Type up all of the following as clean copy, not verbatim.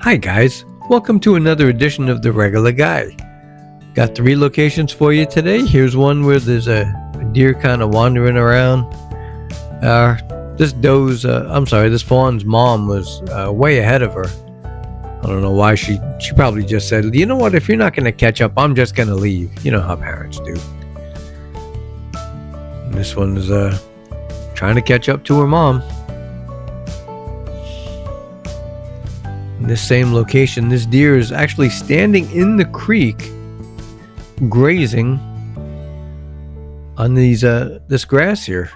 Hi guys, welcome to another edition of The Regular Guy. Got 3 locations for you today. Here's one where there's a deer kind of wandering around. This fawn's mom was way ahead of her. I don't know why. She probably just said, you know what, if you're not going to catch up, I'm just going to leave. You know how parents do. And this one is trying to catch up to her mom. In this same location, this deer is actually standing in the creek, grazing on this grass here.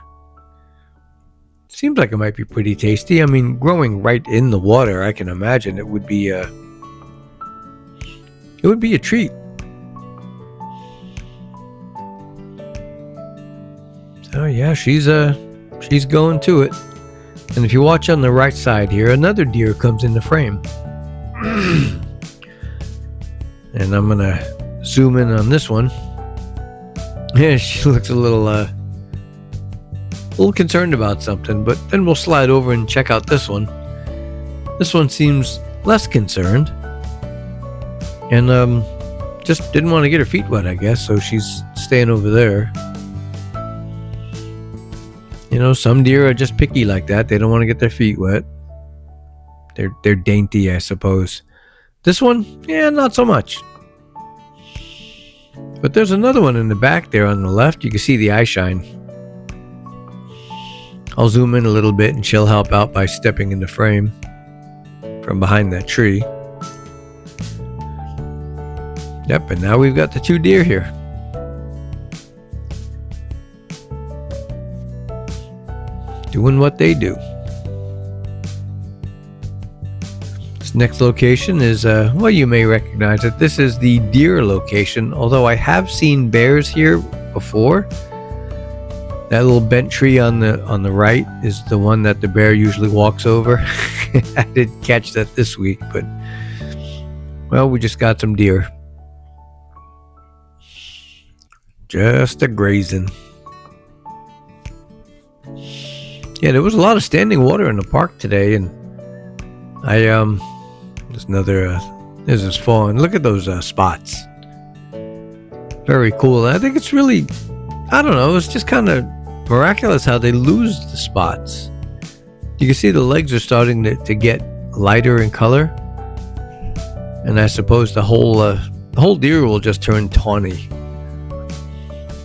Seems like it might be pretty tasty. I mean, growing right in the water, I can imagine it would be a treat. So yeah, she's going to it. And if you watch on the right side here, another deer comes in the frame. And I'm gonna zoom in on this one. Yeah, she looks a little concerned about something, but then we'll slide over and check out this one. This one seems less concerned. And just didn't want to get her feet wet, I guess, so she's staying over there. You know, some deer are just picky like that. They don't want to get their feet wet. They're dainty, I suppose. This one, yeah, not so much. But there's another one in the back there on the left. You can see the eye shine. I'll zoom in a little bit and she'll help out by stepping in the frame from behind that tree. Yep, and now we've got the 2 deer here. Doing what they do. This next location is, well, you may recognize it. This is the deer location, although I have seen bears here before. That little bent tree on the right is the one that the bear usually walks over. I didn't catch that this week, but, well, we just got some deer. Just a grazing. Yeah, there was a lot of standing water in the park today, and there's this fawn. Look at those spots. Very cool. And I think it's really, I don't know, it's just kind of miraculous how they lose the spots. You can see the legs are starting to get lighter in color, and I suppose the whole deer will just turn tawny.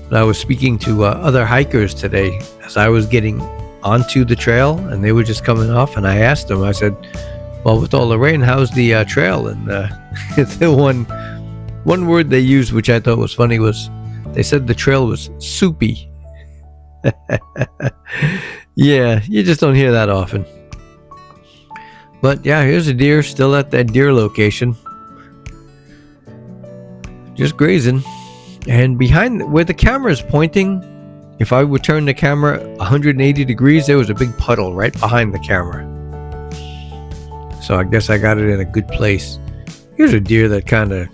But I was speaking to other hikers today as I was getting onto the trail, and they were just coming off, and I asked them, I said, well, with all the rain, how's the trail? And the one word they used, which I thought was funny, was they said the trail was soupy. Yeah, you just don't hear that often. But yeah, here's a deer still at that deer location, just grazing. And behind where the camera is pointing, if I would turn the camera 180 degrees, there was a big puddle right behind the camera. So I guess I got it in a good place. Here's a deer that kind of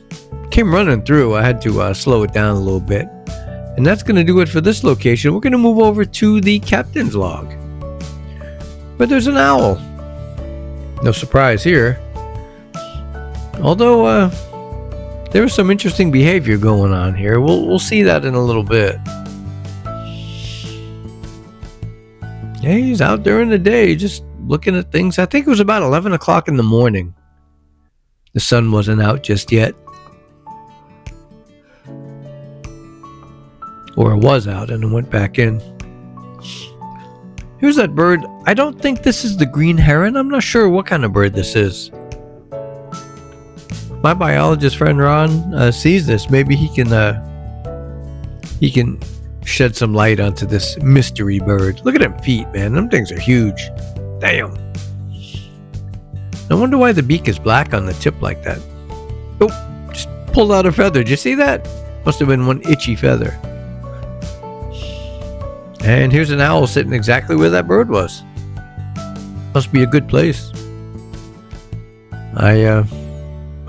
came running through. I had to slow it down a little bit. And that's going to do it for this location. We're going to move over to the captain's log. But there's an owl. No surprise here. Although there was some interesting behavior going on here. We'll see that in a little bit. Yeah, he's out during the day just looking at things. I think it was about 11 o'clock in the morning. The sun wasn't out just yet. Or it was out and it went back in. Here's that bird. I don't think this is the green heron. I'm not sure what kind of bird this is. My biologist friend Ron sees this. Maybe he can shed some light onto this mystery bird. Look at them feet, man. Them things are huge. Damn. I wonder why the beak is black on the tip like that. Oh, just pulled out a feather. Did you see that? Must have been one itchy feather. And here's an owl sitting exactly where that bird was. Must be a good place. I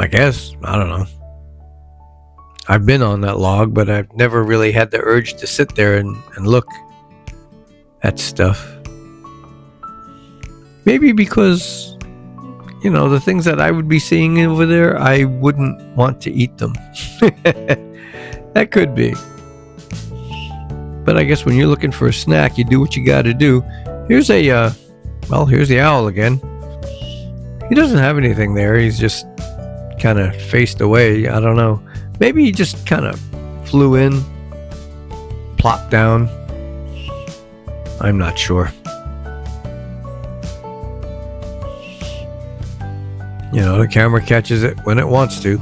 guess. I don't know. I've been on that log, but I've never really had the urge to sit there and look at stuff. Maybe because you know, the things that I would be seeing over there, I wouldn't want to eat them. That could be. But I guess when you're looking for a snack, you do what you got to do. Here's here's the owl again. He doesn't have anything there. He's just kind of faced away. I don't know. Maybe he just kind of flew in, plopped down. I'm not sure. You know, the camera catches it when it wants to.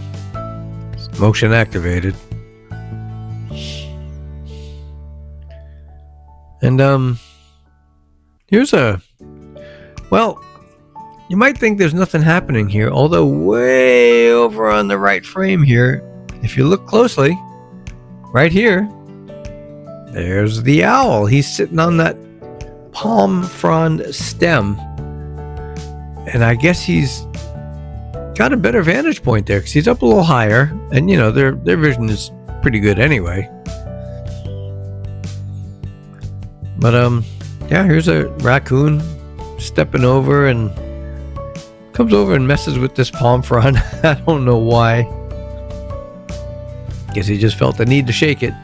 It's motion activated. And here's you might think there's nothing happening here, although way over on the right frame here, if you look closely, right here, there's the owl. He's sitting on that palm frond stem. And I guess he's got a better vantage point there because he's up a little higher. And, you know, their vision is pretty good anyway. But, yeah, here's a raccoon stepping over and comes over and messes with this palm frond. I don't know why. Guess he just felt the need to shake it.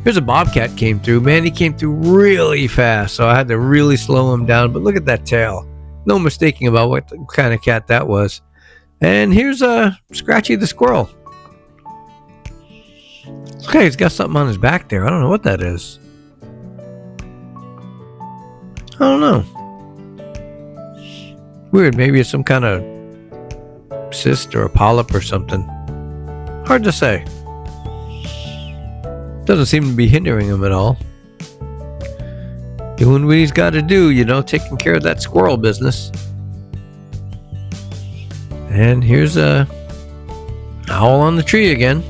Here's a bobcat came through. Man, he came through really fast, so I had to really slow him down. But look at that tail. No mistaking about what kind of cat that was. And here's Scratchy the squirrel. Okay, he's got something on his back there. I don't know what that is. I don't know. Weird. Maybe it's some kind of cyst or a polyp or something. Hard to say. Doesn't seem to be hindering him at all. Doing what he's got to do, you know, taking care of that squirrel business. And here's a owl on the tree again.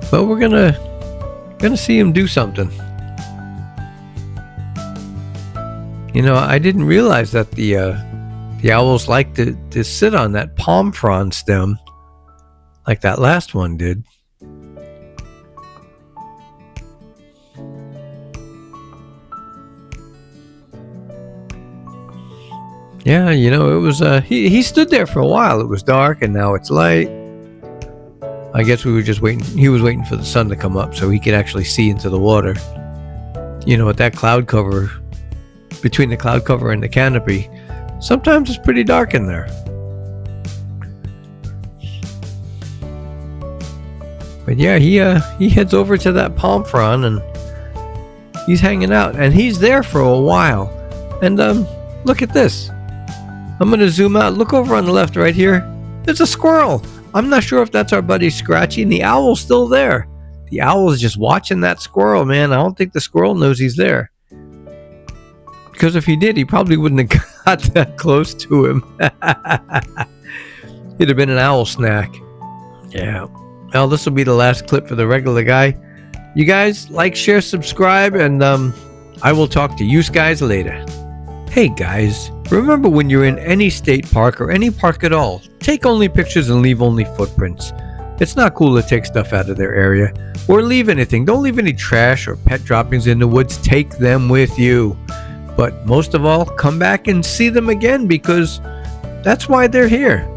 But we're gonna see him do something. You know, I didn't realize that the owls like to sit on that palm frond stem like that last one did. Yeah, you know, it was he stood there for a while. It was dark and now it's light. I guess we were just waiting. He was waiting for the sun to come up so he could actually see into the water. You know, with that cloud cover, between the cloud cover and the canopy, sometimes it's pretty dark in there. But yeah, he heads over to that palm frond and he's hanging out, and he's there for a while. And look at this. I'm gonna zoom out. Look over on the left right here. There's a squirrel. I'm not sure if that's our buddy Scratchy, and the owl's still there. The owl is just watching that squirrel, man. I don't think the squirrel knows he's there. Because if he did, he probably wouldn't have got that close to him. He'd have been an owl snack. Yeah. Well, this will be the last clip for the regular guy. You guys like, share, subscribe, and I will talk to you guys later. Hey guys, remember when you're in any state park or any park at all, take only pictures and leave only footprints. It's not cool to take stuff out of their area or leave anything. Don't leave any trash or pet droppings in the woods. Take them with you. But most of all, come back and see them again because that's why they're here.